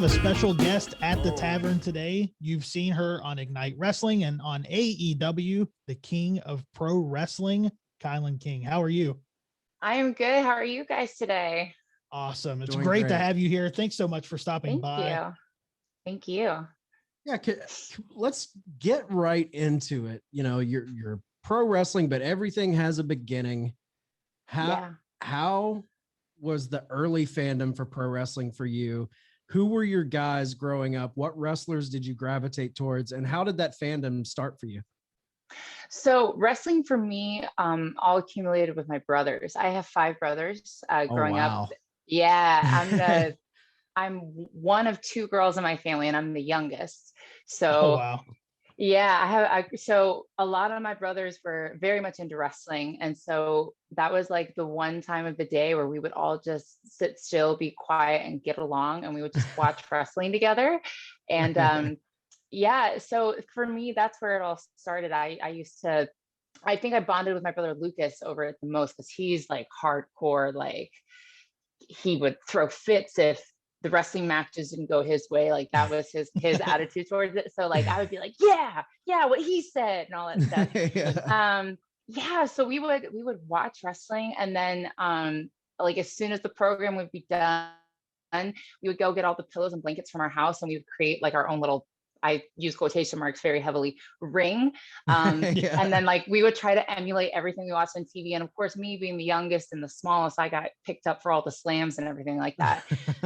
a special guest at the tavern today. You've seen her on Ignite Wrestling and on AEW, the king of pro wrestling, KILYNN King. How are you? I am good. How are you guys today? Awesome. It's Doing great to great. have you here. Thanks so much for stopping Thank by. you. Thank you. Yeah, let's get right into it. You know, you're pro wrestling, but everything has a beginning. How was the early fandom for pro wrestling for you? Who were your guys growing up? What wrestlers did you gravitate towards? And how did that fandom start for you? So wrestling for me, all accumulated with my brothers. I have 5 brothers growing up. Yeah, I'm one of 2 girls in my family, and I'm the youngest. So wow. Yeah, so a lot of my brothers were very much into wrestling. And so that was like the one time of the day where we would all just sit still, be quiet, and get along. And we would just watch wrestling together. And yeah, so for me, that's where it all started. I think I bonded with my brother Lucas over it the most because he's like hardcore, like he would throw fits if the wrestling matches didn't go his way. Like that was his attitude towards it. So like I would be like, yeah, what he said and all that stuff. Yeah, so we would watch wrestling, and then like as soon as the program would be done, we would go get all the pillows and blankets from our house, and we would create like our own little, I use quotation marks very heavily, ring. And then like we would try to emulate everything we watched on TV. And of course, me being the youngest and the smallest, I got picked up for all the slams and everything like that.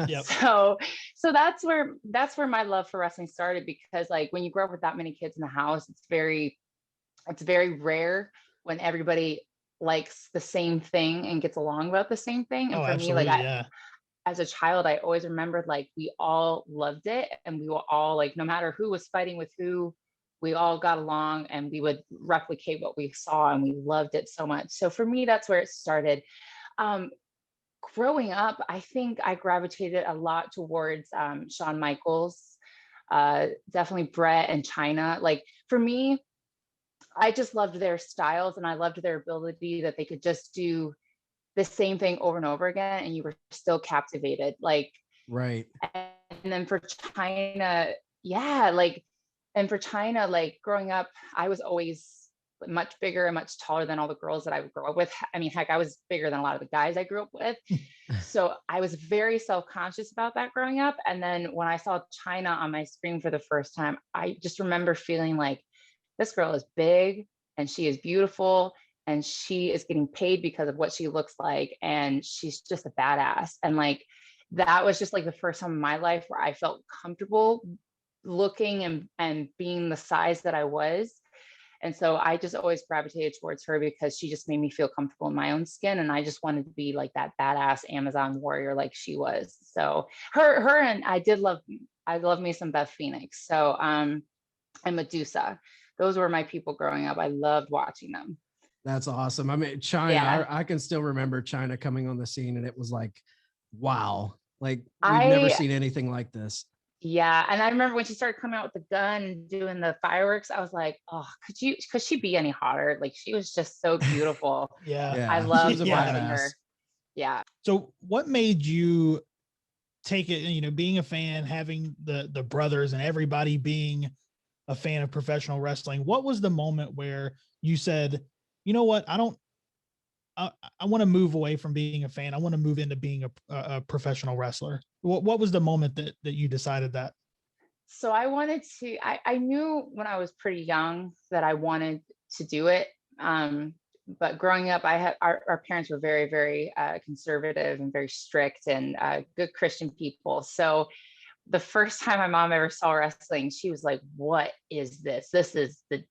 Yep. So that's where my love for wrestling started, because like when you grow up with that many kids in the house, it's very rare when everybody likes the same thing and gets along about the same thing. And for me, like as a child, I always remembered like we all loved it, and we were all like, no matter who was fighting with who, we all got along, and we would replicate what we saw, and we loved it so much. So for me, that's where it started. Growing up, I think I gravitated a lot towards Shawn Michaels, definitely Brett and Chyna. Like for me, I just loved their styles, and I loved their ability that they could just do the same thing over and over again, and you were still captivated. Like, right. And then for Chyna, like growing up, I was always much bigger and much taller than all the girls that I would grow up with. I mean, heck, I was bigger than a lot of the guys I grew up with. So I was very self-conscious about that growing up. And then when I saw Chyna on my screen for the first time, I just remember feeling like, this girl is big and she is beautiful, and she is getting paid because of what she looks like, and she's just a badass. And like that was just like the first time in my life where I felt comfortable looking and being the size that I was. And so I just always gravitated towards her because she just made me feel comfortable in my own skin, and I just wanted to be like that badass Amazon warrior like she was. So her and I love me some Beth Phoenix. So and Medusa. Those were my people growing up. I loved watching them. That's awesome. I mean, Chyna, I can still remember Chyna coming on the scene, and it was like, wow, like we've never seen anything like this. Yeah. And I remember when she started coming out with the gun and doing the fireworks, I was like, oh, could she be any hotter? Like she was just so beautiful. I loved watching her. Yeah. So what made you take it, being a fan, having the brothers and everybody being a fan of professional wrestling? What was the moment where you said, you know what, I want to move away from being a fan. I want to move into being a professional wrestler. What was the moment that you decided that? So I knew when I was pretty young that I wanted to do it. But growing up, our parents were very, very conservative and very strict, and good Christian people. So the first time my mom ever saw wrestling, she was like, what is this? This is the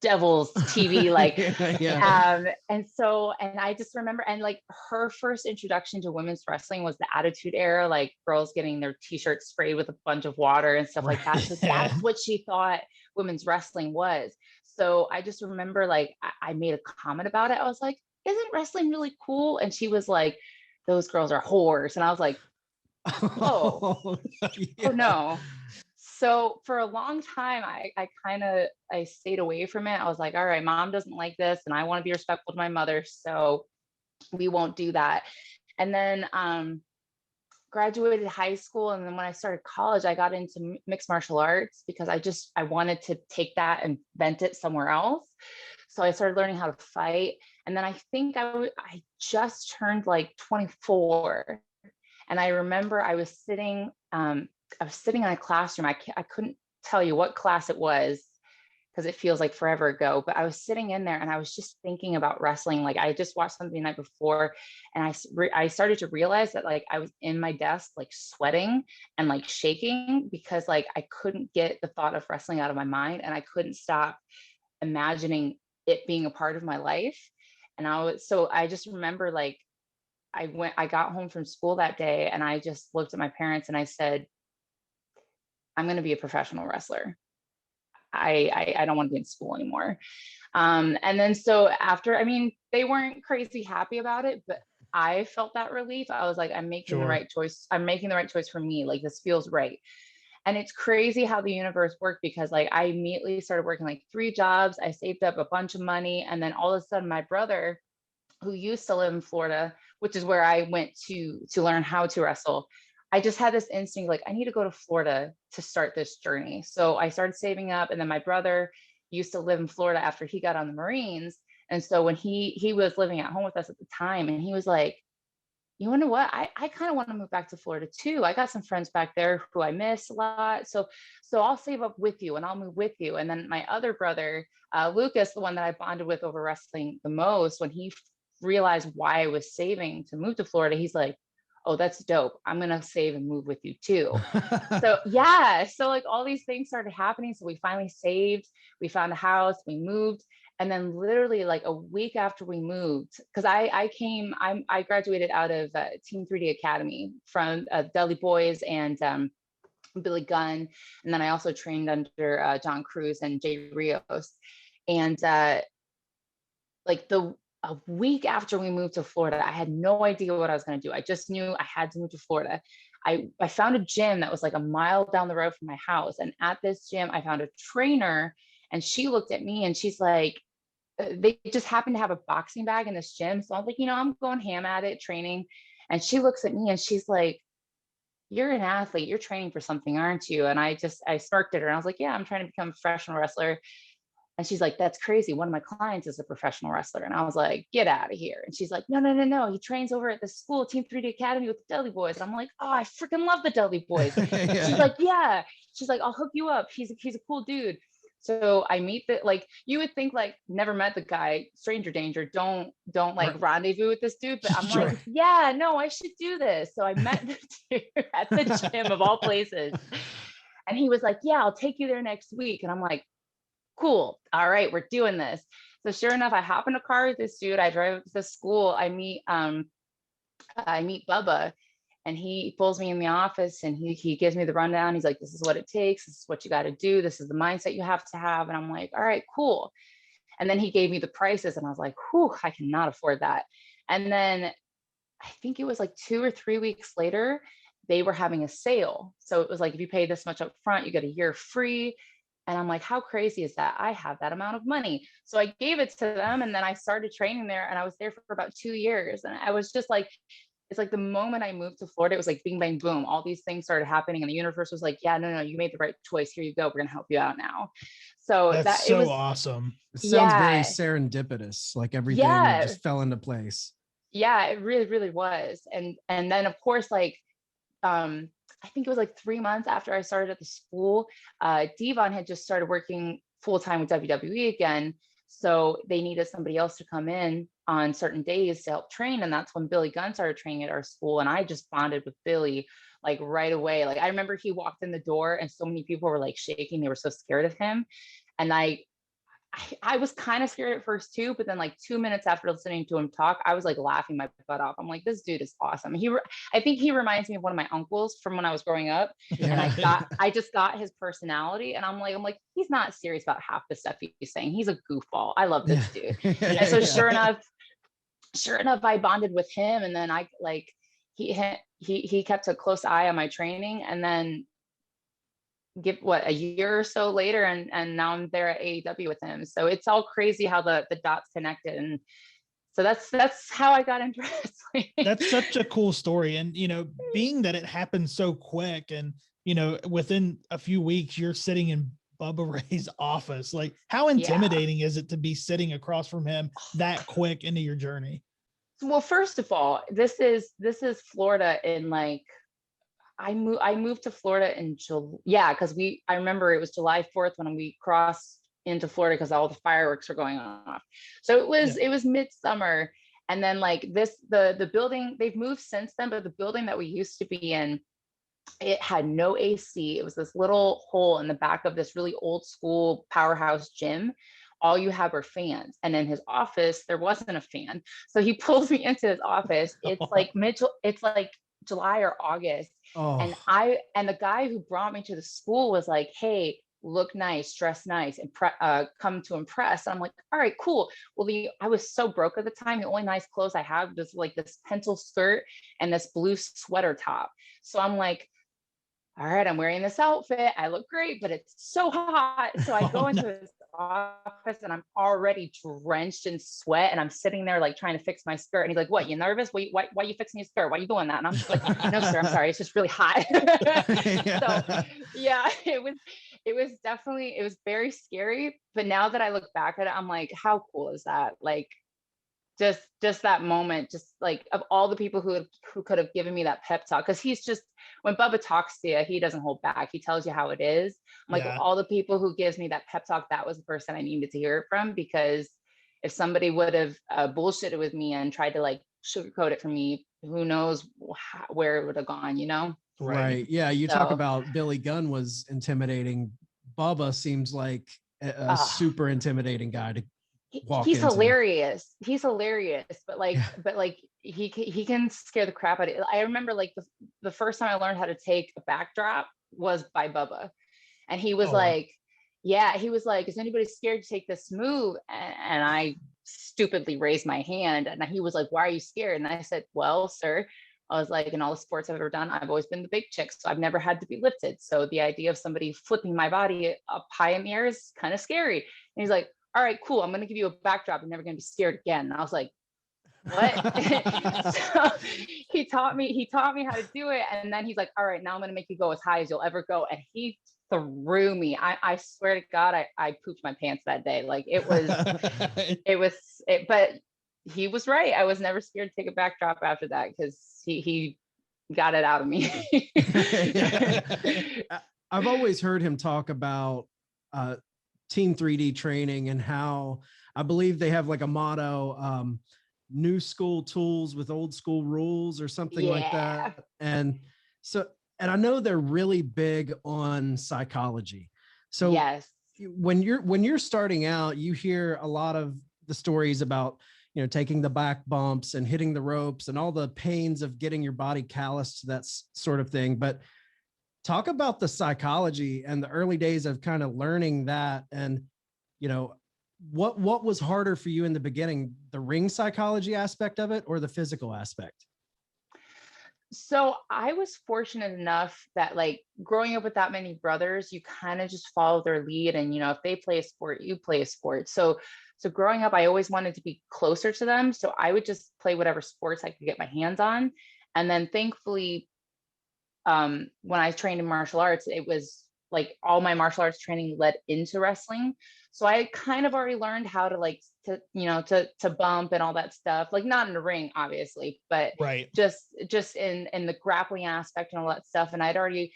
devil's TV. Like, and I just remember, and like her first introduction to women's wrestling was the Attitude Era, like girls getting their t-shirts sprayed with a bunch of water and stuff like that. So that's what she thought women's wrestling was. So I just remember like, I made a comment about it. I was like, isn't wrestling really cool? And she was like, those girls are whores. And I was like, oh no. So for a long time, I stayed away from it. I was like, all right, mom doesn't like this, and I want to be respectful to my mother, so we won't do that. And then graduated high school, and then when I started college, I got into mixed martial arts because I wanted to take that and vent it somewhere else. So I started learning how to fight. And then I think I just turned like 24. And I remember I was sitting in a classroom. I couldn't tell you what class it was because it feels like forever ago, but I was sitting in there and I was just thinking about wrestling. Like I just watched something the night before, and I started to realize that like I was in my desk, like sweating and like shaking because like I couldn't get the thought of wrestling out of my mind, and I couldn't stop imagining it being a part of my life. And I just remember like I got home from school that day and I just looked at my parents and I said, I'm going to be a professional wrestler. I don't want to be in school anymore. And then so after, I mean, they weren't crazy happy about it, but I felt that relief. I was like, I'm making the right choice. I'm making the right choice for me. Like this feels right. And it's crazy how the universe worked because like I immediately started working like 3 jobs. I saved up a bunch of money. And then all of a sudden my brother, who used to live in Florida, which is where I went to learn how to wrestle, I just had this instinct, like, I need to go to Florida to start this journey. So I started saving up. And then my brother used to live in Florida after he got on the Marines. And so when he was living at home with us at the time, and he was like, you know what? I kind of want to move back to Florida too. I got some friends back there who I miss a lot. So I'll save up with you and I'll move with you. And then my other brother, Lucas, the one that I bonded with over wrestling the most, when he realized why I was saving to move to Florida, he's like, oh, that's dope. I'm going to save and move with you too. So yeah. So like all these things started happening. So we finally saved, we found a house, we moved. And then literally like a week after we moved, because I graduated out of Team 3D Academy from Dudley Boys and Billy Gunn. And then I also trained under John Cruz and Jay Rios. And like a week after we moved to Florida, I had no idea what I was going to do. I just knew I had to move to Florida. I found a gym that was like a mile down the road from my house. And at this gym, I found a trainer, and she looked at me and she's like, they just happened to have a boxing bag in this gym. So I was like, I'm going ham at it, training. And she looks at me and she's like, you're an athlete, you're training for something, aren't you? And I smirked at her and I was like, yeah, I'm trying to become a professional wrestler. And she's like, that's crazy. One of my clients is a professional wrestler. And I was like, get out of here. And she's like, no. He trains over at the school, Team 3D Academy with the Dudley Boys. And I'm like, oh, I freaking love the Dudley Boys. Yeah. She's like, yeah. She's like, I'll hook you up. He's a cool dude. So I meet like, you would think like, never met the guy, stranger danger, don't like rendezvous with this dude. But I'm like, yeah, no, I should do this. So I met the dude at the gym of all places. And he was like, yeah, I'll take you there next week. And I'm like, cool. All right, we're doing this. So sure enough, I hop in a car with this dude. I drive to school. I meet Bubba, and he pulls me in the office and he gives me the rundown. He's like, this is what it takes. This is what you got to do. This is the mindset you have to have. And I'm like, all right, cool. And then he gave me the prices and I was like, whew, I cannot afford that. And then I think it was like 2 or 3 weeks later, they were having a sale. So it was like, if you pay this much up front, you get a year free. And I'm like, how crazy is that? I have that amount of money. So I gave it to them. And then I started training there, and I was there for about 2 years. And I was just like, it's like the moment I moved to Florida, it was like bing, bang, boom. All these things started happening. And the universe was like, yeah, no, you made the right choice. Here you go. We're going to help you out now. So That's so awesome. It sounds very serendipitous. Like everything just fell into place. Yeah, it really, really was. And then of course, like, I think it was like 3 months after I started at the school, D-Von had just started working full-time with WWE again. So they needed somebody else to come in on certain days to help train. And that's when Billy Gunn started training at our school. And I just bonded with Billy like right away. Like I remember he walked in the door and so many people were like shaking. They were so scared of him. And I was kind of scared at first too, but then like 2 minutes after listening to him talk, I was like laughing my butt off. I'm like, this dude is awesome. I think he reminds me of one of my uncles from when I was growing up. And I just got his personality, and I'm like, he's not serious about half the stuff he's saying. He's a goofball. I love this dude. And so sure enough, I bonded with him. And then he kept a close eye on my training, and then a year or so later, and now I'm there at AEW with him. So it's all crazy how the dots connected. And So that's how I got into wrestling. That's such a cool story. And, you know, being that it happened so quick and, you know, within a few weeks, you're sitting in Bubba Ray's office. Like, how intimidating is it to be sitting across from him that quick into your journey? Well, first of all, this is Florida in like, I moved to Florida in July. Yeah, because I remember it was July 4th when we crossed into Florida because all the fireworks were going off. So it was midsummer. And then like the building, they've moved since then, but the building that we used to be in, it had no AC. It was this little hole in the back of this really old school powerhouse gym. All you have are fans. And in his office, there wasn't a fan. So he pulls me into his office. It's like it's like July or August. And the guy who brought me to the school was like, hey, look nice, dress nice, and come to impress. And I'm like, all right, cool. Well, I was so broke at the time. The only nice clothes I had was like this pencil skirt and this blue sweater top. So I'm like, all right, I'm wearing this outfit. I look great, but it's so hot. So I go into his office and I'm already drenched in sweat. And I'm sitting there like trying to fix my skirt. And he's like, what, you nervous? Why are you fixing your skirt? Why are you doing that? And I'm just like, no, sir, I'm sorry. It's just really hot. So yeah, it was definitely, it was very scary. But now that I look back at it, I'm like, how cool is that? Like, just that moment, just like of all the people who could have given me that pep talk, because he's just, when Bubba talks to you, he doesn't hold back. He tells you how it is. I'm like, all the people who gives me that pep talk, that was the person I needed to hear it from, because if somebody would have bullshitted with me and tried to like sugarcoat it for me, who knows where it would have gone, you know? Right. Yeah. You talk about Billy Gunn was intimidating. Bubba seems like a super intimidating guy to he's hilarious. He's hilarious, but like he can scare the crap out of it. I remember like the first time I learned how to take a backdrop was by Bubba, and he was he was like, is anybody scared to take this move? And I stupidly raised my hand, and he was like, why are you scared? And I said, well, sir, I was like, in all the sports I've ever done, I've always been the big chick, so I've never had to be lifted. So the idea of somebody flipping my body up high in the air is kind of scary. And he's like, all right, cool, I'm going to give you a backdrop. You're never going to be scared again. And I was like, what? So he taught me how to do it. And then he's like, all right, now I'm going to make you go as high as you'll ever go. And he threw me. I swear to God, I pooped my pants that day. Like it was, but he was right. I was never scared to take a backdrop after that, because he got it out of me. I've always heard him talk about Team 3D training and how I believe they have like a motto, new school tools with old school rules or something like that. And I know they're really big on psychology. So when you're starting out, you hear a lot of the stories about, you know, taking the back bumps and hitting the ropes and all the pains of getting your body calloused to that sort of thing. But talk about the psychology and the early days of kind of learning that. And, you know, what was harder for you in the beginning, the ring psychology aspect of it or the physical aspect? So I was fortunate enough that like growing up with that many brothers, you kind of just follow their lead. And, you know, if they play a sport, you play a sport. So growing up, I always wanted to be closer to them. So I would just play whatever sports I could get my hands on. And then thankfully, when I trained in martial arts, it was like all my martial arts training led into wrestling. So I kind of already learned how to like, to bump and all that stuff, like not in the ring, obviously, but just in the grappling aspect and all that stuff. And I'd already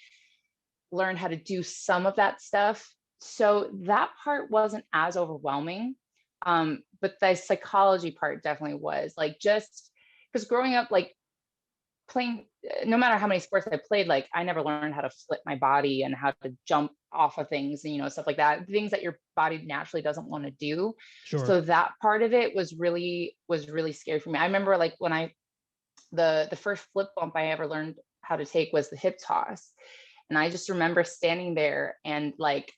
learned how to do some of that stuff. So that part wasn't as overwhelming. But the psychology part definitely was, like, just because growing up, like playing, no matter how many sports I played, like I never learned how to flip my body and how to jump off of things and, you know, stuff like that, things that your body naturally doesn't want to do. So that part of it was really scary for me. I remember like when the first flip bump I ever learned how to take was the hip toss. And I just remember standing there and like,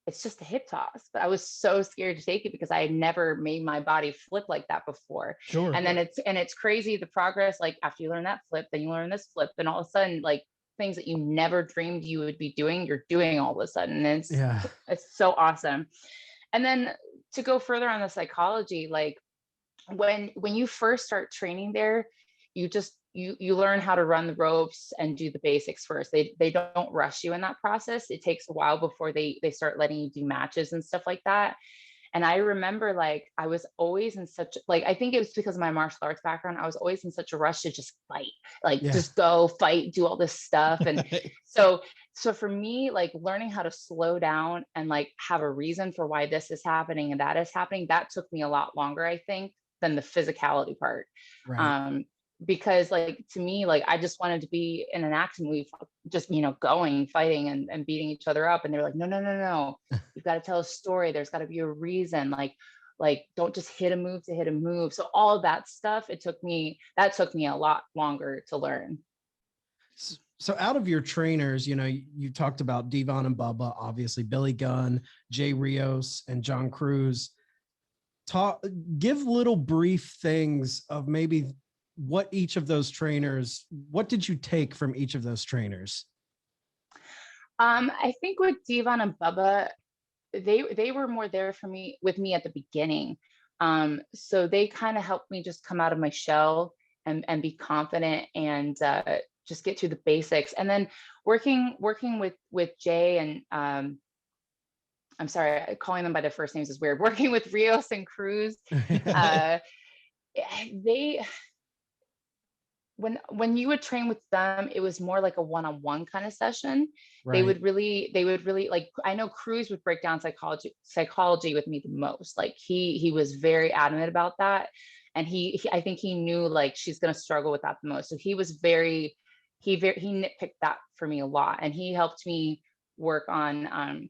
it's just a hip toss, but I was so scared to take it because I had never made my body flip like that before. And then it's crazy, the progress, like after you learn that flip, then you learn this flip, and all of a sudden, like things that you never dreamed you would be doing, you're doing all of a sudden. And it's so awesome. And then to go further on the psychology, like when you first start training there, you just you learn how to run the ropes and do the basics first. They don't rush you in that process. It takes a while before they start letting you do matches and stuff like that. And I remember like I was always in such like, I think it was because of my martial arts background. I was always in such a rush to just fight, like Yeah. just go fight, do all this stuff. And so for me, like learning how to slow down and like have a reason for why this is happening and that is happening, that took me a lot longer, I think, than the physicality part. Right. Because like to me, like I just wanted to be in an action movie, just going, fighting and beating each other up. And they're like, no. You've got to tell a story. There's got to be a reason. Like don't just hit a move to hit a move. So all of that stuff, that took me a lot longer to learn. So out of your trainers, you talked about D-Von and Bubba, obviously Billy Gunn, Jay Rios, and John Cruz. Give little brief things of maybe what each of those trainers, what did you take from each of those trainers? I think with D-Von and Bubba, they were more there with me at the beginning. So they kind of helped me just come out of my shell and be confident and just get through the basics. And then working with Jay and I'm sorry, calling them by their first names is weird. Working with Rios and Cruz, when you would train with them, it was more like a one-on-one kind of session. Right. They would really like, I know Cruz would break down psychology with me the most. Like he was very adamant about that. And I think he knew like she's going to struggle with that the most. So he nitpicked that for me a lot. And he helped me work on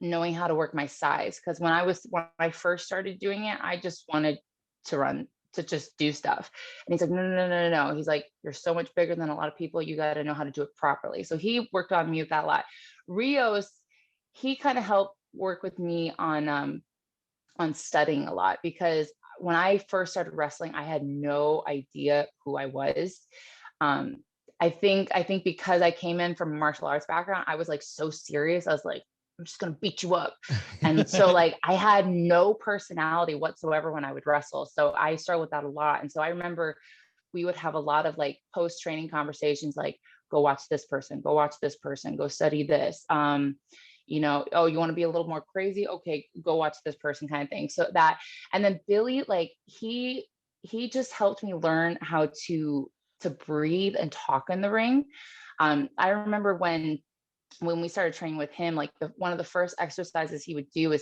knowing how to work my size. Cause when I first started doing it, I just wanted to just do stuff. And he's like, no. He's like, you're so much bigger than a lot of people. You got to know how to do it properly. So he worked on me with that a lot. Rios, he kind of helped work with me on studying a lot, because when I first started wrestling, I had no idea who I was. I think because I came in from a martial arts background, I was like so serious. I was like, I'm just going to beat you up. And so like, I had no personality whatsoever when I would wrestle. So I struggled with that a lot. And so I remember we would have a lot of like post-training conversations, like, go watch this person, go study this. Oh, you want to be a little more crazy? Okay, go watch this person, kind of thing. So that, and then Billy, like he just helped me learn how to breathe and talk in the ring. I remember when we started training with him, like one of the first exercises he would do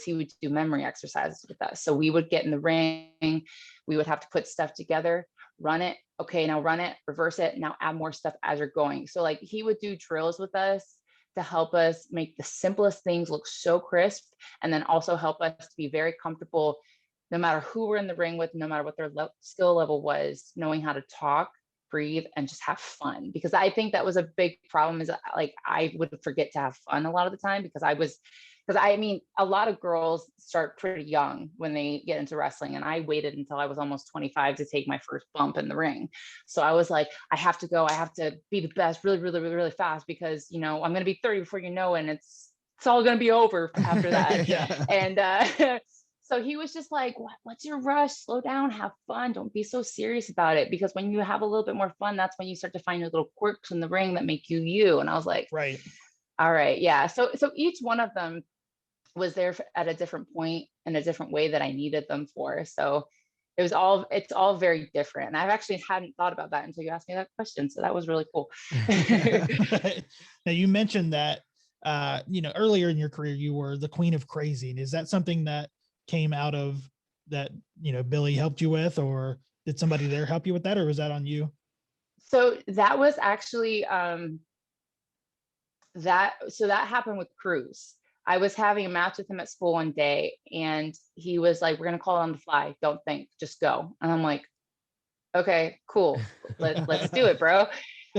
memory exercises with us. So we would get in the ring, we would have to put stuff together, run it. Okay, now run it, reverse it. Now add more stuff as you're going. So like he would do drills with us to help us make the simplest things look so crisp. And then also help us to be very comfortable, no matter who we're in the ring with, no matter what their skill level was, knowing how to talk, breathe, and just have fun. Because I think that was a big problem, is like I would forget to have fun a lot of the time, because I mean, a lot of girls start pretty young when they get into wrestling, and I waited until I was almost 25 to take my first bump in the ring. So I was like, I have to be the best really, really, really, really fast, because I'm going to be 30 before you know, and it's all going to be over after that. Yeah. And so he was just like, what's your rush? Slow down, have fun. Don't be so serious about it. Because when you have a little bit more fun, that's when you start to find your little quirks in the ring that make you you. And I was like, Right. All right. Yeah. So each one of them was there at a different point in a different way that I needed them for. So it's all very different. And I've actually hadn't thought about that until you asked me that question. So that was really cool. Now you mentioned that, earlier in your career, you were the queen of crazy. And is that something that came out of that, Billy helped you with, or did somebody there help you with that, or was that on you? So that was actually, that happened with Cruz. I was having a match with him at school one day, and he was like, we're going to call it on the fly. Don't think, just go. And I'm like, okay, cool. Let's do it, bro.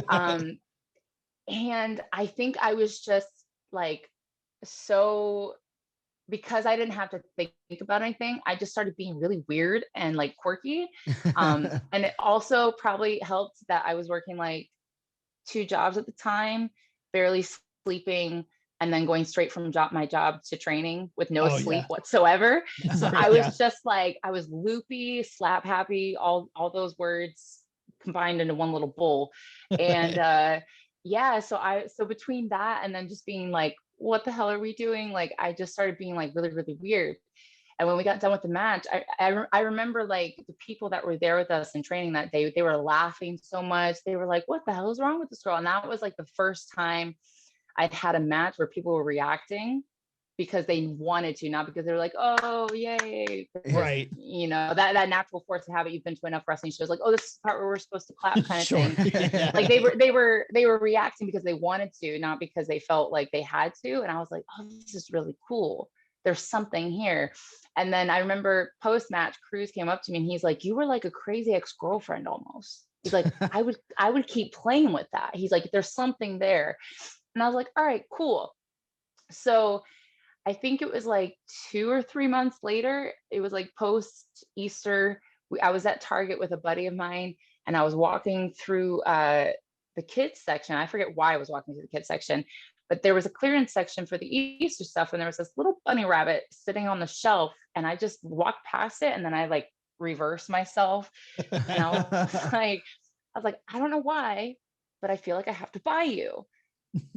And I think I was just like, so, because I didn't have to think about anything, I just started being really weird and like quirky. And it also probably helped that I was working like 2 jobs at the time, barely sleeping, and then going straight from my job to training with no Oh, sleep yeah. whatsoever. So I was Yeah. just like, I was loopy, slap happy, all those words combined into one little bowl. And yeah, so between that and then just being like, what the hell are we doing? Like, I just started being like really, really weird. And when we got done with the match, I remember like the people that were there with us in training that day, they were laughing so much. They were like, what the hell is wrong with this girl? And that was like the first time I'd had a match where people were reacting because they wanted to, not because they were like, oh, yay. Just, Right. you know, that natural force of habit. You've been to enough wrestling shows, like, oh, this is the part where we're supposed to clap kind of Sure. thing. Yeah. Like they were reacting because they wanted to, not because they felt like they had to. And I was like, oh, this is really cool. There's something here. And then I remember post-match, Cruz came up to me and he's like, you were like a crazy ex-girlfriend almost. He's like, I would keep playing with that. He's like, there's something there. And I was like, all right, cool. So I think it was like 2 or 3 months later, it was like post Easter. I was at Target with a buddy of mine and I was walking through the kids section. I forget why I was walking through the kids section, but there was a clearance section for the Easter stuff. And there was this little bunny rabbit sitting on the shelf. And I just walked past it and then I like reversed myself. And I was like, I don't know why, but I feel like I have to buy you.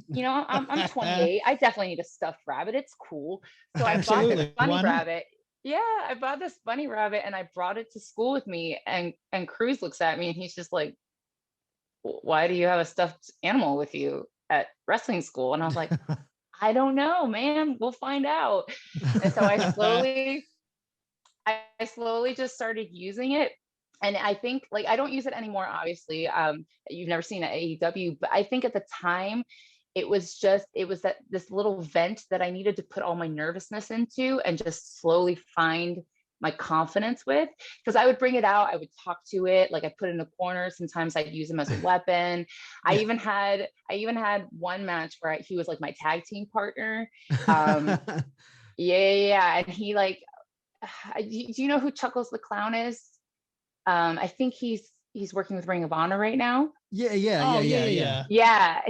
You know, I'm 28. I definitely need a stuffed rabbit. It's cool. So I bought this Absolutely. bunny Why not? rabbit. Yeah, I bought this bunny rabbit and I brought it to school with me. And Cruz looks at me and he's just like, why do you have a stuffed animal with you at wrestling school? And I was like, I don't know, man. We'll find out. And so I slowly just started using it. And I think like I don't use it anymore, obviously. You've never seen it at AEW, but I think at the time it was that this little vent that I needed to put all my nervousness into and just slowly find my confidence with, because I would bring it out, I would talk to it, like I put it in a corner. Sometimes I'd use him as a weapon. I even had one match where he was like my tag team partner. Yeah. And he like, do you know who Chuckles the Clown is? I think he's working with Ring of Honor right now. Yeah. Yeah,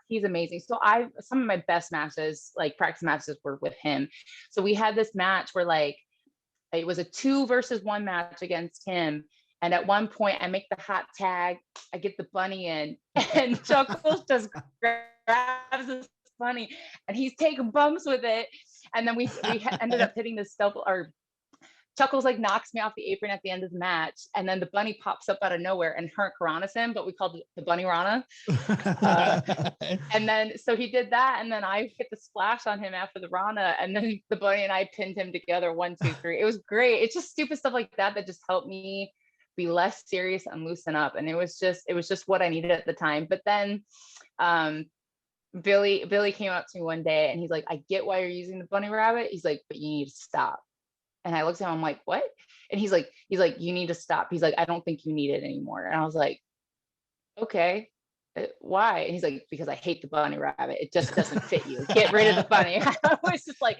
he's amazing. So some of my best matches, like practice matches, were with him. So we had this match where like it was a 2 versus 1 match against him. And at one point I make the hot tag, I get the bunny in, and Chuckles just grabs this bunny and he's taking bumps with it. And then we ended up hitting this double, or Chuckles like knocks me off the apron at the end of the match, and then the bunny pops up out of nowhere and Hurricanrana's him, but we called it the Bunny Rana. And then so he did that, and then I hit the splash on him after the Rana, and then the bunny and I pinned him together 1, 2, 3. It was great. It's just stupid stuff like that just helped me be less serious and loosen up, and it was just what I needed at the time. But then Billy came up to me one day and he's like, I get why you're using the bunny rabbit. He's like, but you need to stop. And I looked at him, I'm like, what? And he's like, you need to stop. He's like, I don't think you need it anymore. And I was like, okay, why? And he's like, because I hate the bunny rabbit. It just doesn't fit you. Get rid of the bunny. I was just like,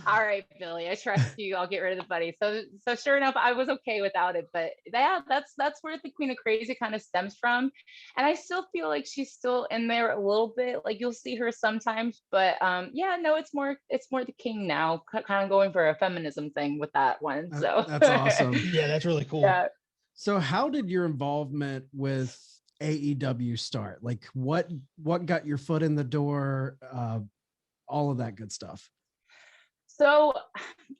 all right, Billy, I trust you. I'll get rid of the bunny. So sure enough, I was okay without it. But yeah, that's where the Queen of Crazy kind of stems from. And I still feel like she's still in there a little bit. Like you'll see her sometimes, but yeah, no, it's more the King now, kind of going for a feminism thing with that one. So That's awesome. Yeah, that's really cool. Yeah. So how did your involvement with AEW start? Like what got your foot in the door? All of that good stuff. So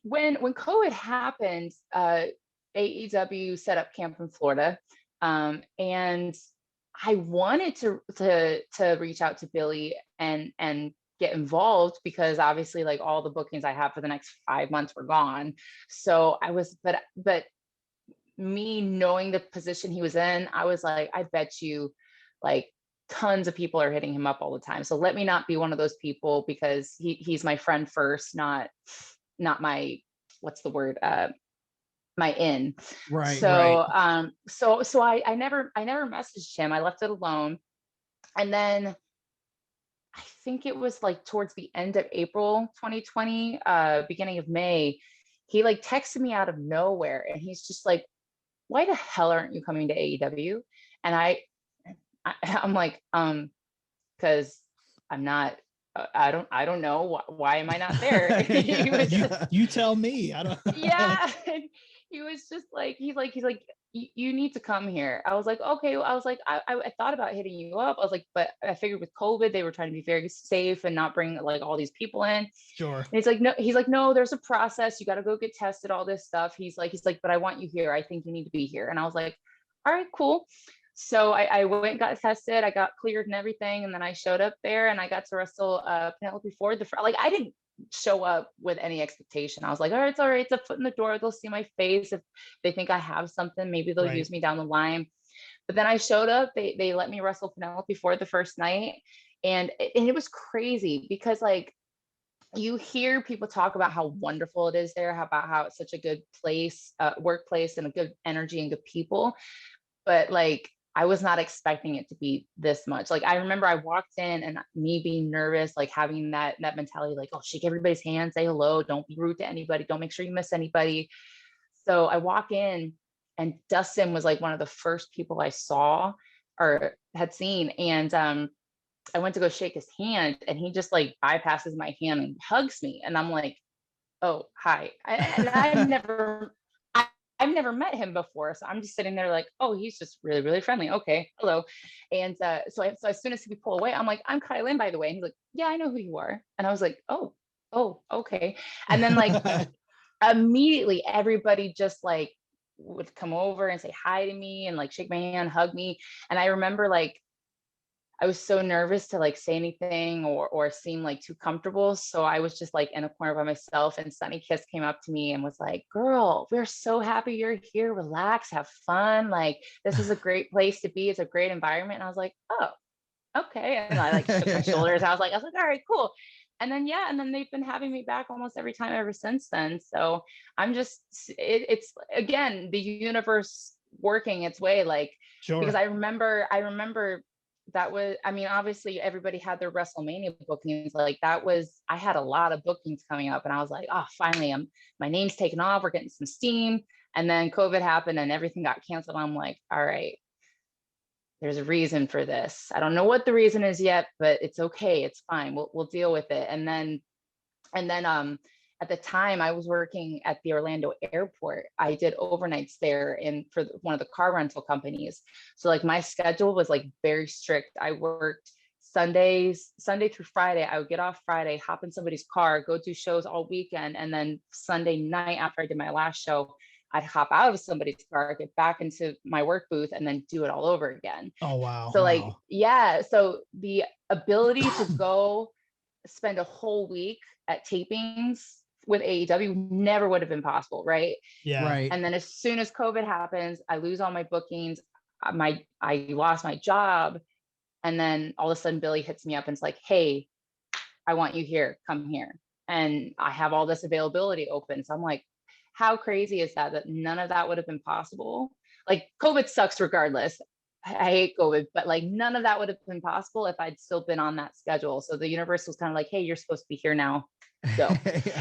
when COVID happened, AEW set up camp in Florida, and I wanted to reach out to Billy and get involved, because obviously like all the bookings I have for the next 5 months were gone. So I was, but me knowing the position he was in, I was like, I bet you like tons of people are hitting him up all the time. So let me not be one of those people, because he's my friend first, not my, what's the word? My in. Right. So, right. So I never messaged him. I left it alone. And then I think it was like towards the end of April 2020, beginning of May, he like texted me out of nowhere and he's just like, why the hell aren't you coming to AEW? And I'm like, because I'm not I don't know. Why am I not there? He was just, You tell me. I don't. yeah. He was just like, he's like, you need to come here. I was like, okay. I was like, I thought about hitting you up. I was like, but I figured with COVID, they were trying to be very safe and not bring like all these people in. Sure. And he's like, no, there's a process. You got to go get tested, all this stuff. He's like, but I want you here. I think you need to be here. And I was like, all right, cool. So I went and got tested. I got cleared and everything. And then I showed up there and I got to wrestle Penelope Ford. Like, I didn't show up with any expectation. I was like, all right, it's all right. It's a foot in the door. They'll see my face. If they think I have something, maybe they'll use me down the line. But then I showed up. They let me wrestle Penelope Ford the first night. And it was crazy because like, you hear people talk about how wonderful it is there, about how it's such a good place, workplace, and a good energy and good people. But like, I was not expecting it to be this much. Like, I remember I walked in and me being nervous, like having that mentality, like, oh, shake everybody's hand, say hello, don't be rude to anybody, don't make sure you miss anybody. So I walk in and Dustin was like one of the first people I saw or had seen. And I went to go shake his hand and he just like bypasses my hand and hugs me. And I'm like, oh, hi. And I've never met him before. So I'm just sitting there like, oh, he's just really, really friendly. Okay, hello. And so as soon as he pull away, I'm like, I'm KILYNN, by the way. And he's like, yeah, I know who you are. And I was like, oh, okay. And then like immediately everybody just like would come over and say hi to me and like shake my hand, hug me. And I remember like, I was so nervous to like say anything or seem like too comfortable. So I was just like in a corner by myself and Sunny Kiss came up to me and was like, girl, we're so happy you're here. Relax, have fun. Like, this is a great place to be. It's a great environment. And I was like, oh, okay. And I like shook my shoulders. I was like, all right, cool. And then, yeah. And then they've been having me back almost every time ever since then. So I'm just, it's again, the universe working its way. Like, Sure. Because I remember that was, I mean, obviously everybody had their WrestleMania bookings. Like I had a lot of bookings coming up and I was like, oh, finally my name's taken off. We're getting some steam. And then COVID happened and everything got canceled. I'm like, all right, there's a reason for this. I don't know what the reason is yet, but it's okay. It's fine. We'll deal with it. And then at the time I was working at the Orlando airport. I did overnights there for one of the car rental companies. So like my schedule was like very strict. I worked Sunday through Friday. I would get off Friday, hop in somebody's car, go do shows all weekend. And then Sunday night after I did my last show, I'd hop out of somebody's car, get back into my work booth and then do it all over again. Oh, wow. So like, yeah. So the ability to go spend a whole week at tapings with AEW never would have been possible, right? Yeah. Right. And then as soon as COVID happens, I lose all my bookings. I lost my job. And then all of a sudden Billy hits me up and it's like, hey, I want you here, come here. And I have all this availability open. So I'm like, how crazy is that none of that would have been possible? Like COVID sucks regardless. I hate COVID, but like none of that would have been possible if I'd still been on that schedule. So the universe was kind of like, hey, you're supposed to be here now. So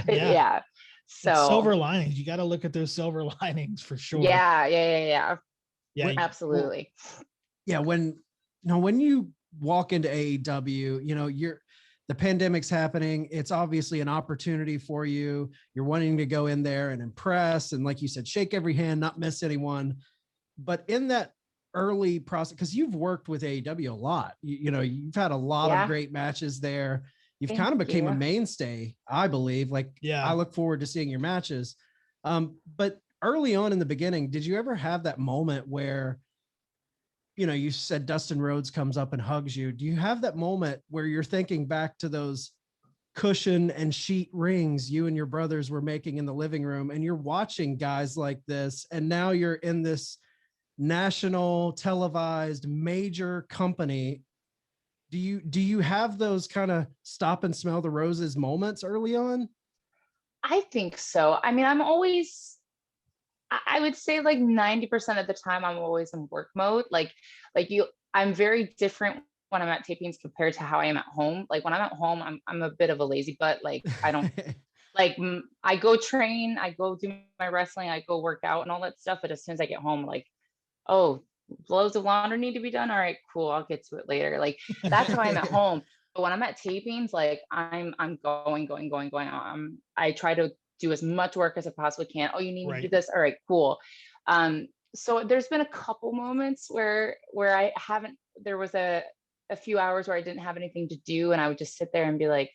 yeah. So it's silver linings. You got to look at those silver linings for sure. Yeah. Absolutely. Yeah. When you walk into AEW, the pandemic's happening. It's obviously an opportunity for you. You're wanting to go in there and impress. And like you said, shake every hand, not miss anyone. But in that early process, because you've worked with AEW a lot, you've had a lot of great matches there. You've kind of became a mainstay, I believe. Like, I look forward to seeing your matches. But early on in the beginning, did you ever have that moment where, you said Dustin Rhodes comes up and hugs you? Do you have that moment where you're thinking back to those cushion and sheet rings you and your brothers were making in the living room, and you're watching guys like this, and now you're in this national televised major company? Do you have those kind of stop and smell the roses moments early on? I think so. I mean, I would say like 90% of the time I'm always in work mode. I'm very different when I'm at tapings compared to how I am at home. Like when I'm at home, I'm a bit of a lazy butt. Like I don't I go train, I go do my wrestling, I go work out and all that stuff. But as soon as I get home, like, oh, loads of laundry need to be done. All right, cool. I'll get to it later. Like that's how I'm at home. But when I'm at tapings, like I'm going. I try to do as much work as I possibly can. Oh, you need me to do this? All right, cool. So there's been a couple moments where I haven't, there was a few hours where I didn't have anything to do, and I would just sit there and be like,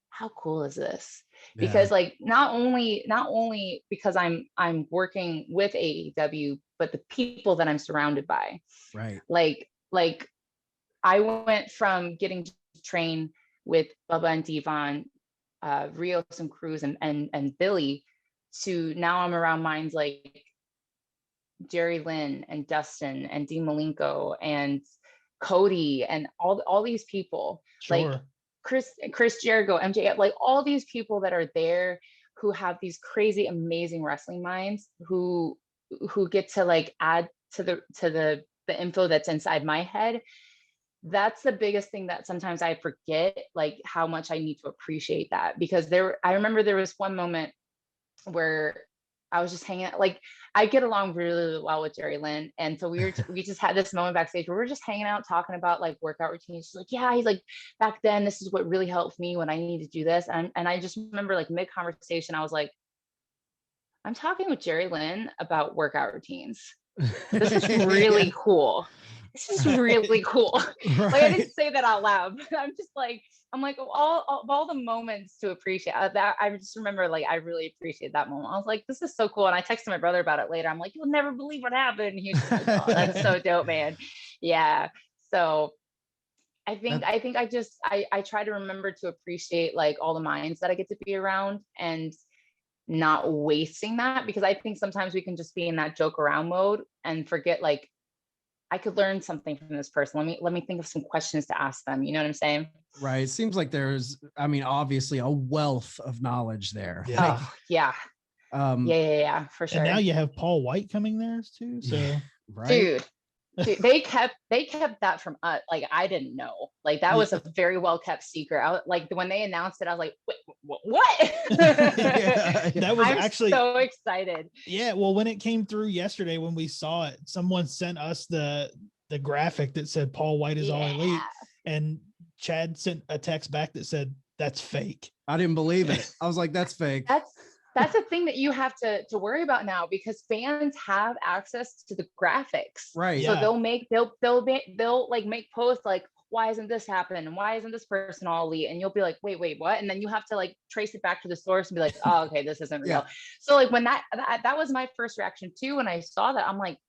how cool is this? Because like not only because I'm working with AEW, but the people that I'm surrounded by. Right. Like I went from getting to train with Bubba and D-Von, Rios and Cruz and Billy, to now I'm around minds like Jerry Lynn and Dustin and Dean Malenko and Cody and all these people. Like Chris Jericho, MJF, like all these people that are there who have these crazy, amazing wrestling minds who get to like add to the info that's inside my head. That's the biggest thing that sometimes I forget, like how much I need to appreciate that. Because I remember there was one moment where I was just hanging out, like I get along really well with Jerry Lynn. And so we just had this moment backstage where we're just hanging out, talking about like workout routines. She's like, yeah, he's like, back then, this is what really helped me when I need to do this. And I just remember like mid conversation, I was like, I'm talking with Jerry Lynn about workout routines. This is really cool. This is really cool. Right. Like I didn't say that out loud, but I'm like all the moments to appreciate that. I just remember like I really appreciate that moment. I was like, this is so cool. And I texted my brother about it later. I'm like, you'll never believe what happened. And he was like, oh, that's so dope, man. Yeah. So I think I try to remember to appreciate like all the minds that I get to be around and not wasting that, because I think sometimes we can just be in that joke around mode and forget like I could learn something from this person. Let me think of some questions to ask them. You know what I'm saying? Right. It seems like there's, I mean, obviously a wealth of knowledge there. Yeah. Oh, yeah. Yeah, for sure. And now you have Paul White coming there too. So right. Dude, they kept that from us. Like I didn't know. Like that was a very well kept secret. Like when they announced it, I was like, wait, what? That was I'm actually so excited. Yeah, well, when it came through yesterday, when we saw it, someone sent us the graphic that said Paul White is all elite, and Chad sent a text back that said that's fake. I didn't believe it. I was like, that's fake. That's a thing that you have to worry about now, because fans have access to the graphics. Right. So they'll like make posts like, why isn't this happening? And why isn't this person all elite? And you'll be like, wait, what? And then you have to like trace it back to the source and be like, oh, okay, this isn't real. So like when that was my first reaction too. When I saw that, I'm like,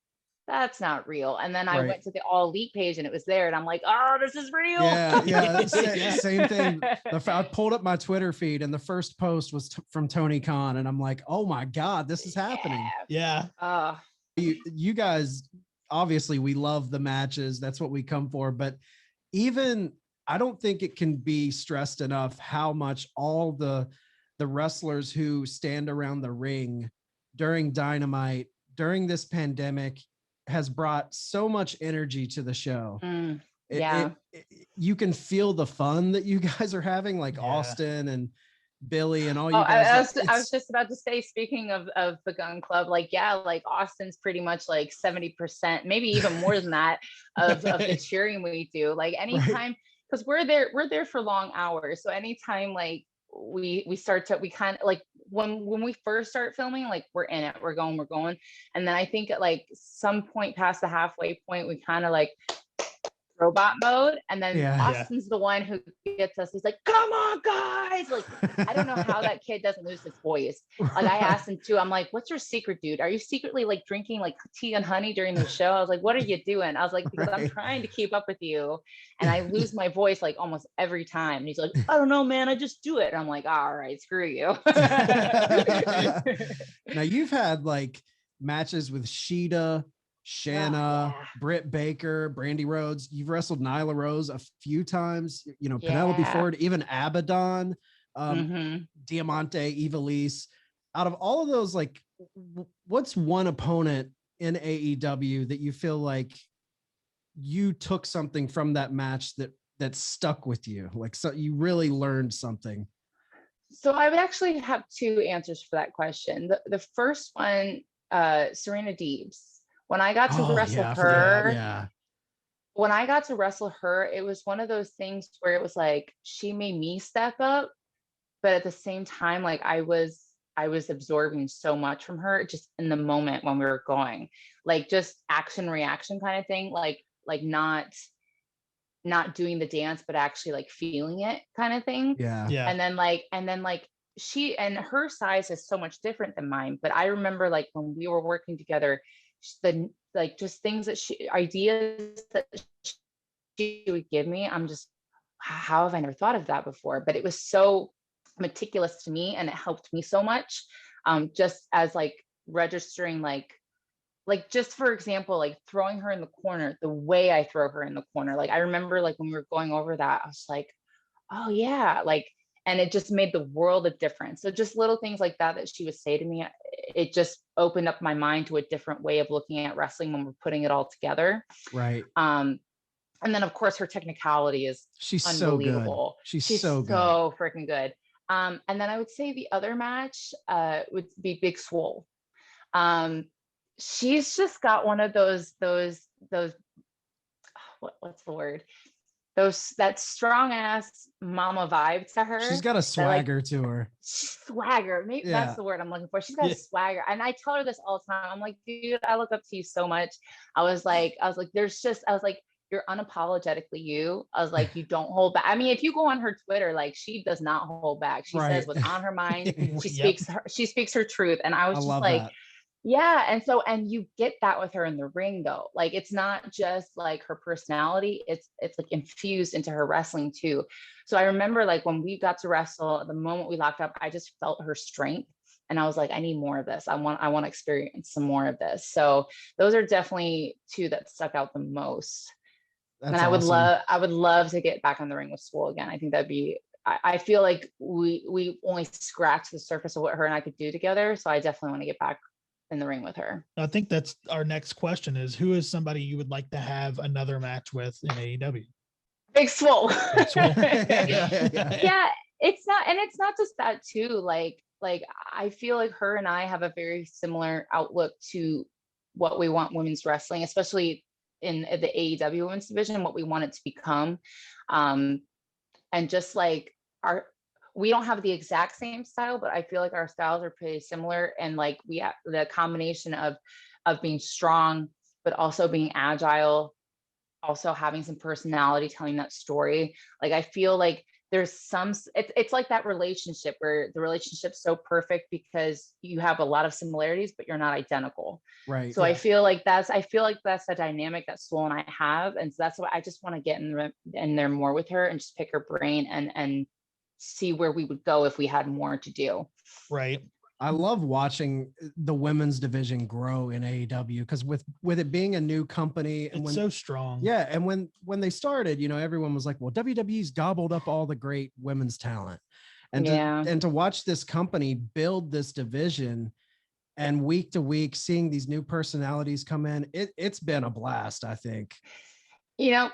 that's not real. And then I went to the all elite page and it was there, and I'm like, oh, this is real. Same thing. I pulled up my Twitter feed and the first post was from Tony Khan, and I'm like, oh my God, this is happening. You guys, obviously we love the matches. That's what we come for. But even, I don't think it can be stressed enough how much all the wrestlers who stand around the ring during Dynamite, during this pandemic, has brought so much energy to the show. You can feel the fun that you guys are having, like Austin and Billy and all you guys. I was just about to say, speaking of the Gun Club, like, like Austin's pretty much like 70%, maybe even more than that of the cheering we do. Like anytime, because we're there for long hours. So anytime like we kind of like when we first start filming, like we're in it, we're going. And then I think at like some point past the halfway point, we kind of like robot mode, and then Austin's the one who gets us. He's like, come on guys, like I don't know how that kid doesn't lose his voice. Like I asked him too, I'm like, what's your secret, dude? Are you secretly like drinking like tea and honey during the show? I was like, what are you doing? I was like, because I'm trying to keep up with you and I lose my voice like almost every time. And he's like, I don't know, man, I just do it. And I'm like, all right, screw you. Now you've had like matches with Sheeta, Shanna, Britt Baker, Brandy Rhodes. You've wrestled Nyla Rose a few times, you know, Penelope Ford, even Abaddon, Diamante, Ivelisse. Out of all of those, like, what's one opponent in AEW that you feel like you took something from that match that stuck with you? Like, so you really learned something. So I would actually have two answers for that question. The first one, Serena Deebs. When I got to wrestle her, when I got to wrestle her, it was one of those things where it was like she made me step up, but at the same time, like I was absorbing so much from her just in the moment when we were going, like just action reaction kind of thing, like not doing the dance, but actually like feeling it kind of thing. Yeah. Yeah. And then she and her size is so much different than mine. But I remember like when we were working together, the like just things that ideas that she would give me, I'm just, how have I never thought of that before? But it was so meticulous to me and it helped me so much. Just as like registering like just for example, like throwing her in the corner, the way I throw her in the corner. Like I remember like when we were going over that, I was like, oh yeah, like, and it just made the world of difference. So just little things like that she would say to me, it just opened up my mind to a different way of looking at wrestling when we're putting it all together. Right. And then of course her technicality is She's unbelievable. She's She's so good. so freaking good. And then I would say the other match would be Big Swole. She's just got one of those what's the word? That strong ass mama vibe to her. She's got a swagger to her. Swagger. Maybe Yeah. that's the word I'm looking for. She's got a swagger. And I tell her this all the time. I'm like, dude, I look up to you so much. I was like, you're unapologetically you. I was like, you don't hold back. I mean, if you go on her Twitter, like she does not hold back. She says what's on her mind. She speaks her truth. And I was just like, that. yeah. And you get that with her in the ring though. Like it's not just like her personality, it's like infused into her wrestling too. So I remember like when we got to wrestle, the moment we locked up, I just felt her strength. And I was like, I need more of this. I want to experience some more of this. So those are definitely two that stuck out the most. That's and awesome. I would love to get back on the ring with Swole again. I think that'd be, I feel like we only scratched the surface of what her and I could do together. So I definitely want to get back in the ring with her. I think that's our next question is, who is somebody you would like to have another match with in AEW? Big Swole. Big Swole. Yeah, it's not just that too. Like I feel like her and I have a very similar outlook to what we want women's wrestling, especially in the AEW women's division, what we want it to become. And just like we don't have the exact same style, but I feel like our styles are pretty similar. And like we have the combination of being strong, but also being agile, also having some personality, telling that story. Like I feel like there's it's like that relationship where the relationship's so perfect because you have a lot of similarities, but you're not identical. Right. So yeah. I feel like that's the dynamic that Swole and I have. And so that's why I just want to get in there more with her and just pick her brain and see where we would go if we had more to do. Right. I love watching the women's division grow in AEW because with it being a new company and it's so strong. Yeah. And when they started, everyone was like, well, WWE's gobbled up all the great women's talent. And to watch this company build this division and week to week, seeing these new personalities come in, it's been a blast, I think.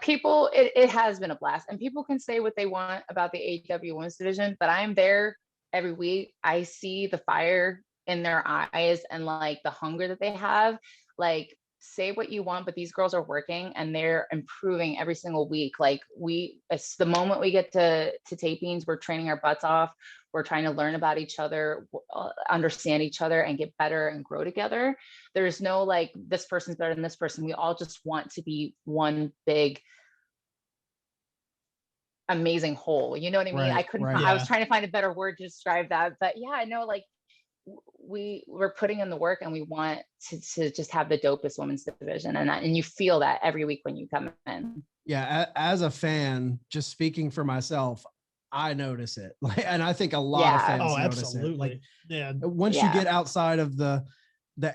People, it has been a blast, and people can say what they want about the AEW women's division, but I'm there every week. I see the fire in their eyes and like the hunger that they have. Like, say what you want, but these girls are working and they're improving every single week. Like it's the moment we get to tapings, we're training our butts off. We're trying to learn about each other, understand each other, and get better and grow together. There's no like, this person's better than this person. We all just want to be one big, amazing whole. You know what I mean? Right. I was trying to find a better word to describe that. But yeah, I know, like, we're putting in the work and we want to just have the dopest women's division. And you feel that every week when you come in. Yeah. As a fan, just speaking for myself, I notice it. And I think a lot of fans notice absolutely. it. Like, yeah. Once you get outside of the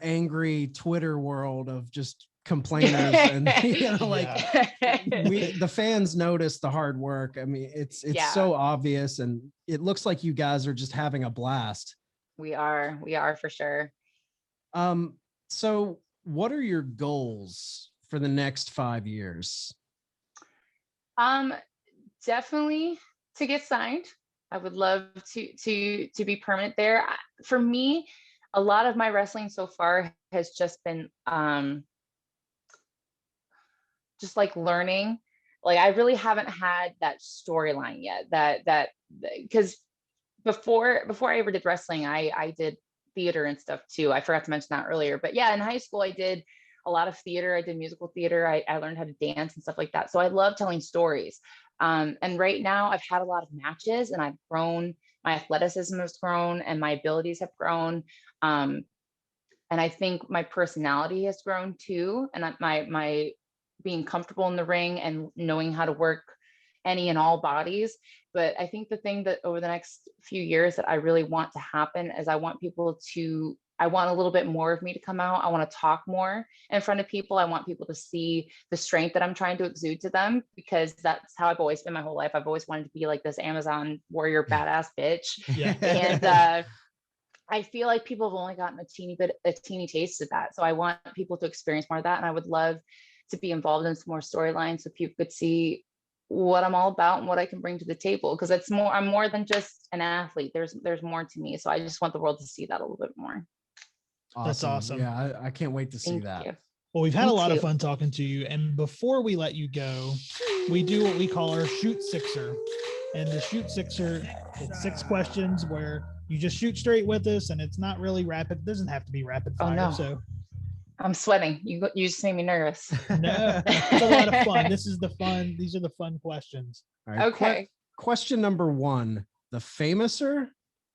angry Twitter world of just complainers and the fans notice the hard work. I mean, it's so obvious, and it looks like you guys are just having a blast. We are for sure. So what are your goals for the next 5 years? Definitely to get signed. I would love to be permanent there. For me, a lot of my wrestling so far has just been just like learning. Like I really haven't had that storyline yet. Because before I ever did wrestling, I did theater and stuff too. I forgot to mention that earlier. But yeah, in high school, I did a lot of theater. I did musical theater. I learned how to dance and stuff like that. So I love telling stories. And right now I've had a lot of matches and I've grown. My athleticism has grown and my abilities have grown. And I think my personality has grown too. And my being comfortable in the ring and knowing how to work any and all bodies. But I think the thing that over the next few years that I really want to happen is I want a little bit more of me to come out. I want to talk more in front of people. I want people to see the strength that I'm trying to exude to them, because that's how I've always been my whole life. I've always wanted to be like this Amazon warrior badass bitch. Yeah. And I feel like people have only gotten a teeny taste of that. So I want people to experience more of that. And I would love to be involved in some more storylines so people could see what I'm all about and what I can bring to the table. Cause I'm more than just an athlete. There's more to me. So I just want the world to see that a little bit more. That's awesome. Yeah, I can't wait to see Thank that. you. Well, we've had Me a lot of too. fun talking to you. And before we let you go, we do what we call our shoot sixer. And the shoot sixer, it's 6 questions where you just shoot straight with us, and it's not really rapid. It doesn't have to be rapid Oh fire. no. So I'm sweating. You just made me nervous. no, it's a lot of fun. These are the fun questions. All right, Okay. question number 1, the famouser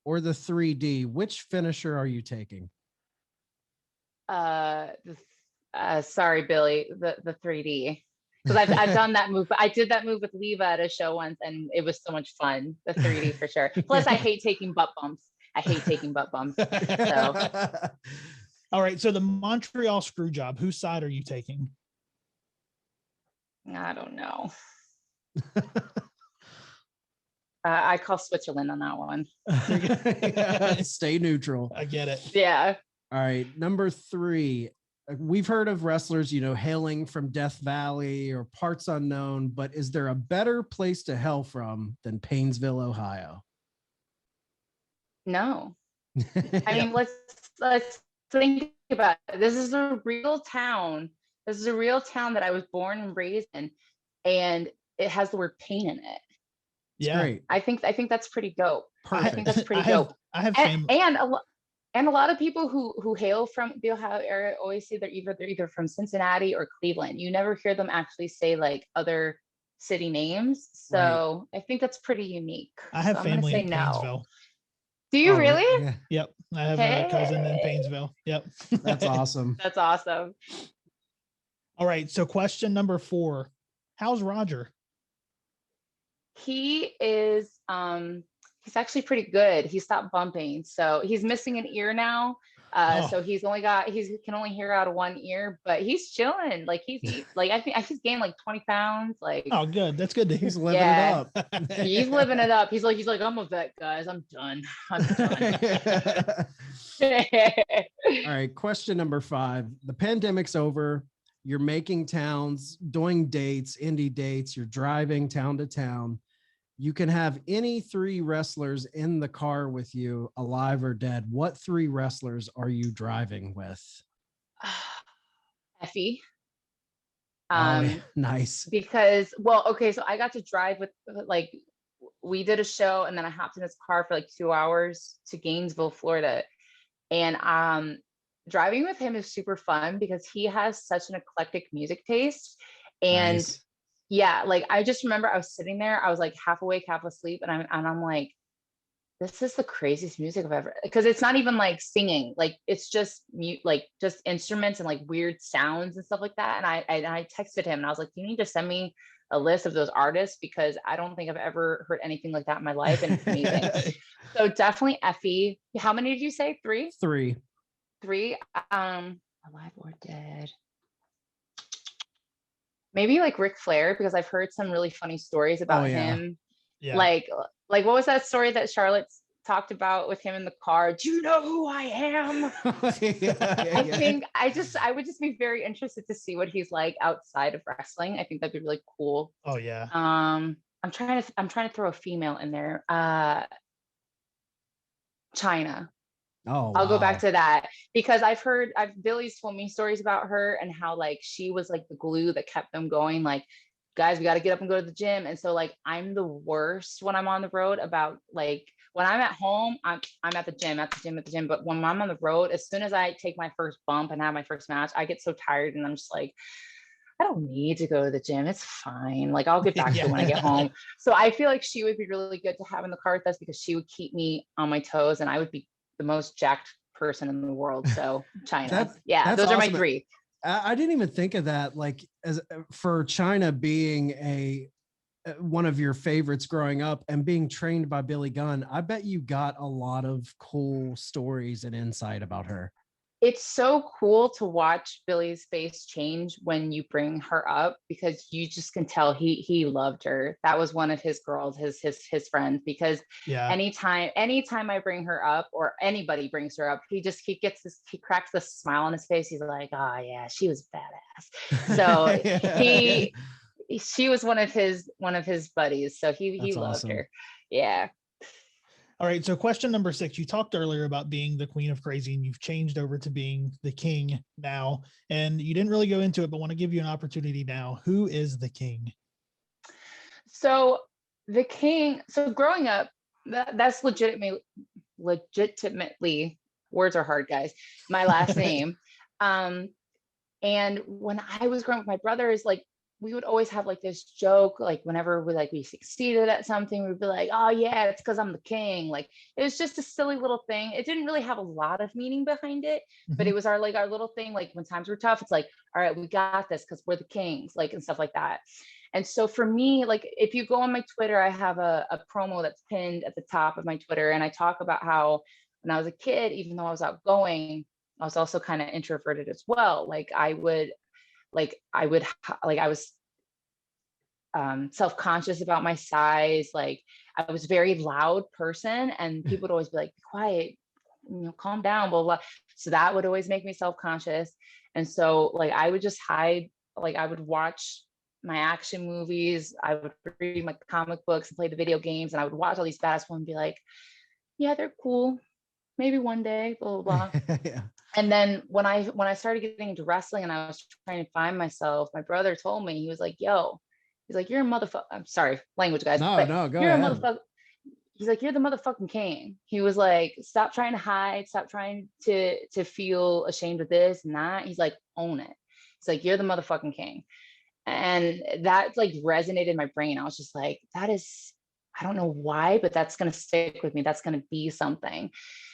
or the 3D? Which finisher are you taking? Sorry, Billy, the 3D. Because I've done that move. I did that move with Leva at a show once, and it was so much fun. The 3D for sure. Plus, I hate taking butt bumps. So All right. So the Montreal screw job, whose side are you taking? I don't know. I call Switzerland on that one. Stay neutral. I get it. Yeah. All right, number 3. We've heard of wrestlers, hailing from Death Valley or parts unknown, but is there a better place to hail from than Painesville, Ohio? No. I mean, let's think about it. This is a real town. This is a real town that I was born and raised in, and it has the word pain in it. Yeah. Great. I think that's pretty dope. Perfect. I think that's pretty dope. I have And a lot of people who hail from the Ohio area always say they're either from Cincinnati or Cleveland. You never hear them actually say like other city names. So I think that's pretty unique. I have so family in no. Painesville. Do you really? Yeah. Yep. I have a cousin in Painesville. Yep. That's awesome. That's awesome. All right. So question number 4. How's Roger? He is he's actually pretty good. He stopped bumping. So he's missing an ear now. So he can only hear out of one ear, but he's chilling. Like he's like, I think he's gained like 20 pounds. Like, oh, good. That's good. He's living it up. He's living it up. He's like, I'm a vet, guys. I'm done. All right. Question number 5. The pandemic's over. You're making towns, doing dates, indie dates. You're driving town to town. You can have any 3 wrestlers in the car with you, alive or dead. What 3 wrestlers are you driving with? Effie. Nice. Because, so I got to drive with, like, we did a show and then I hopped in his car for like 2 hours to Gainesville, Florida. And driving with him is super fun because he has such an eclectic music taste. And nice. Yeah, like I just remember I was sitting there, I was like half awake, half asleep, and I'm like, this is the craziest music I've ever, because it's not even like singing, like it's just mute, like just instruments and like weird sounds and stuff like that. And I texted him and I was like, you need to send me a list of those artists because I don't think I've ever heard anything like that in my life, and it's amazing. So definitely Effie. How many did you say? 3? 3. Alive or dead? Maybe like Ric Flair, because I've heard some really funny stories about him. Yeah. Like what was that story that Charlotte talked about with him in the car? Do you know who I am? I think I would just be very interested to see what he's like outside of wrestling. I think that'd be really cool. Oh yeah. I'm trying to throw a female in there. Chyna. Oh, I'll go back wow. to that because Billy's told me stories about her and how like she was like the glue that kept them going. Like, guys, we got to get up and go to the gym. And so like I'm the worst when I'm on the road about like when I'm at home, I'm at the gym, at the gym. But when I'm on the road, as soon as I take my first bump and have my first match, I get so tired and I'm just like, I don't need to go to the gym. It's fine. Like I'll get back to it when I get home. So I feel like she would be really good to have in the car with us because she would keep me on my toes and I would be the most jacked person in the world. So Chyna. Yeah, that's those are my awesome. three. I didn't even think of that. Like, as for Chyna being one of your favorites growing up and being trained by Billy Gunn, I bet you got a lot of cool stories and insight about her. It's so cool to watch Billy's face change when you bring her up because you just can tell he loved her. That was one of his girls, his friends, because anytime I bring her up or anybody brings her up, he cracks this smile on his face. He's like, oh yeah, she was badass. So she was one of his buddies. So he loved awesome. her. Yeah. All right. So question number 6, you talked earlier about being the queen of crazy and you've changed over to being the king now, and you didn't really go into it, but want to give you an opportunity now. Who is the king? So the king, so growing up, that's legitimately, words are hard, guys, my last name. And when I was growing up with my brothers, like we would always have like this joke, like whenever we succeeded at something, we'd be like, oh yeah, it's because I'm the king. Like it was just a silly little thing. It didn't really have a lot of meaning behind it, but it was our little thing. Like when times were tough, it's like, all right, we got this because we're the kings, like, and stuff like that. And so for me, like if you go on my Twitter, I have a promo that's pinned at the top of my Twitter. And I talk about how when I was a kid, even though I was outgoing, I was also kind of introverted as well. I was self-conscious about my size. Like I was a very loud person and people would always be like, be quiet, calm down, blah, blah. So that would always make me self-conscious. And so like, I would just hide, like I would watch my action movies. I would read my comic books and play the video games. And I would watch all these badass ones and be like, yeah, they're cool. Maybe one day, blah, blah, blah. Yeah. And then when I started getting into wrestling and I was trying to find myself, my brother told me, he was like, yo, he's like, you're a motherfucker. I'm sorry, language, guys. No, go you're ahead. a motherfucker. He's like, you're the motherfucking king. He was like, stop trying to hide, stop trying to feel ashamed of this and that. He's like, own it. It's like, you're the motherfucking king. And that like resonated in my brain. I was just like, that is, I don't know why, but that's going to stick with me. That's going to be something.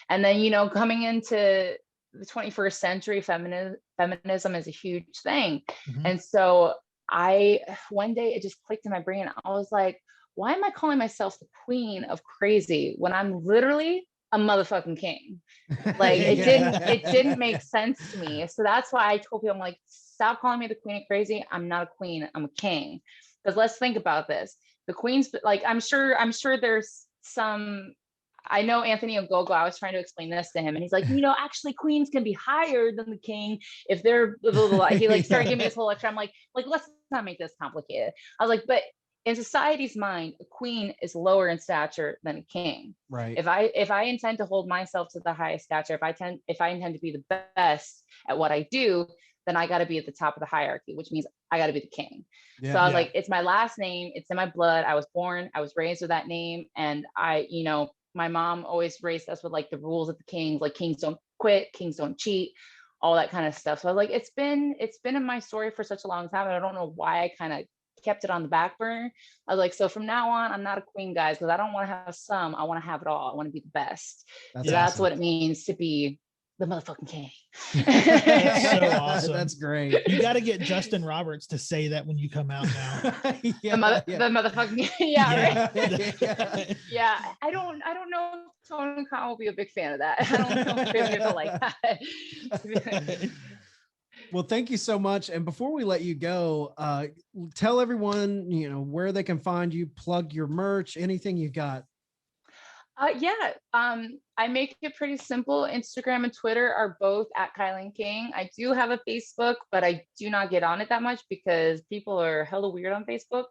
And then, coming into the 21st century, feminism is a huge thing. And so one day it just clicked in my brain. I was like, why am I calling myself the queen of crazy when I'm literally a motherfucking king? Like it didn't make sense to me. So that's why I told people, I'm like, stop calling me the queen of crazy. I'm not a queen, I'm a king. Because let's think about this. The queen's like, I'm sure there's some, I know Anthony Ogogo, I was trying to explain this to him and he's like, actually queens can be higher than the king if they're blah, blah, blah. He like started giving me this whole lecture. I'm like, let's not make this complicated. I was like, but in society's mind, a queen is lower in stature than a king. Right. If I intend to hold myself to the highest stature, if I intend to be the best at what I do, then I got to be at the top of the hierarchy, which means I got to be the king. So I was like, it's my last name. It's in my blood. I was raised with that name. And my mom always raised us with like the rules of the kings, like kings don't quit, kings don't cheat, all that kind of stuff. So I was like, it's been in my story for such a long time. And I don't know why I kind of kept it on the back burner. I was like, so from now on, I'm not a queen, guys, because I don't want to have some. I want to have it all. I want to be the best. That's what it means to be the motherfucking king. That's so awesome. That's great. You got to get Justin Roberts to say that when you come out now. The motherfucking right. Yeah. I don't know if Tony Khan will be a big fan of that. I don't know if he'll like that. Well, thank you so much. And before we let you go, tell everyone, where they can find you, plug your merch, anything you got. I make it pretty simple. Instagram and Twitter are both at KILYNN KING. I do have a Facebook, but I do not get on it that much because people are hella weird on Facebook.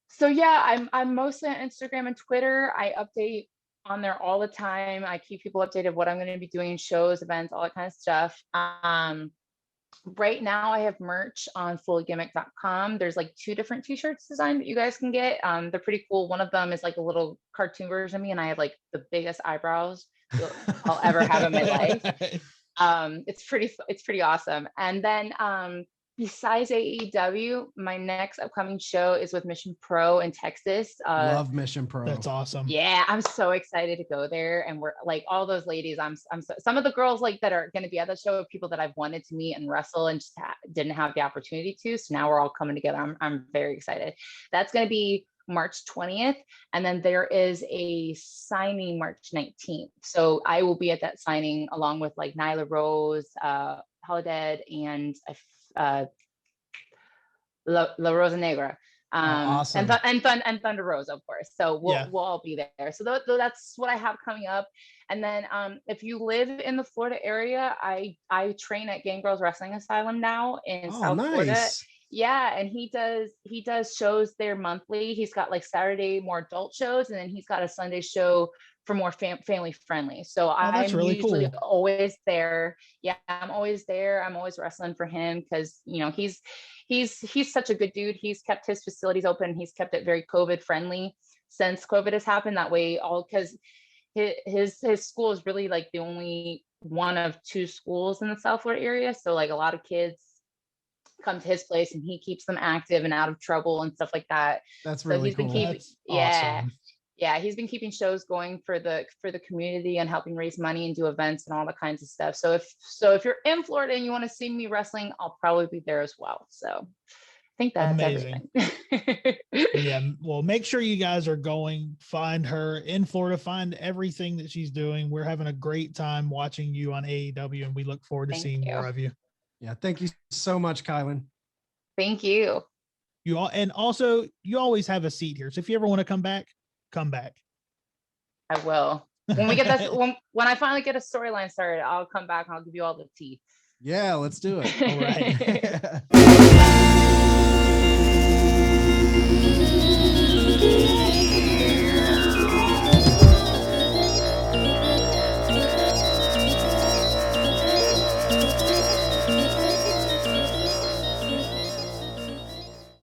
So yeah, I'm mostly on Instagram and Twitter. I update on there all the time. I keep people updated what I'm going to be doing, shows, events, all that kind of stuff. Right now I have merch on fullygimmick.com. There's like 2 different t-shirts designed that you guys can get. They're pretty cool. One of them is like a little cartoon version of me, and I have like the biggest eyebrows I'll ever have in my life. It's pretty awesome. And then besides AEW, my next upcoming show is with Mission Pro in Texas. Love Mission Pro. That's awesome. Yeah, I'm so excited to go there. And we're like all those ladies. Some of the girls like that are going to be at the show are people that I've wanted to meet and wrestle and just didn't have the opportunity to. So now we're all coming together. I'm very excited. That's going to be March 20th. And then there is a signing March 19th. So I will be at that signing along with like Nyla Rose, Holiday, and La Rosa Negra. Awesome. and Thunder Rose, of course. So we'll all be there. So that's what I have coming up. And then if you live in the Florida area, I train at Gang Girls Wrestling Asylum now in South Florida. Yeah, and he does shows there monthly. He's got like Saturday more adult shows, and then he's got a Sunday show for more family friendly. So I'm really usually cool. always there. Yeah, I'm always there. I'm always wrestling for him because he's such a good dude. He's kept his facilities open. He's kept it very COVID friendly since COVID has happened. That way, because his school is really like the only one of 2 schools in the South Florida area. So like a lot of kids come to his place, and he keeps them active and out of trouble and stuff like that. That's really cool. Awesome. Yeah, he's been keeping shows going for the community and helping raise money and do events and all that kinds of stuff. So if you're in Florida and you want to see me wrestling, I'll probably be there as well. So I think that's amazing. Everything. Yeah, well, make sure you guys are going, find her in Florida, find everything that she's doing. We're having a great time watching you on AEW, and we look forward to seeing more of you. Yeah, thank you so much, KILYNN. Thank you. And also you always have a seat here. So if you ever want to come back, come back. I will. When we get this, when I finally get a storyline started, I'll come back and I'll give you all the tea. Yeah, let's do it. All right.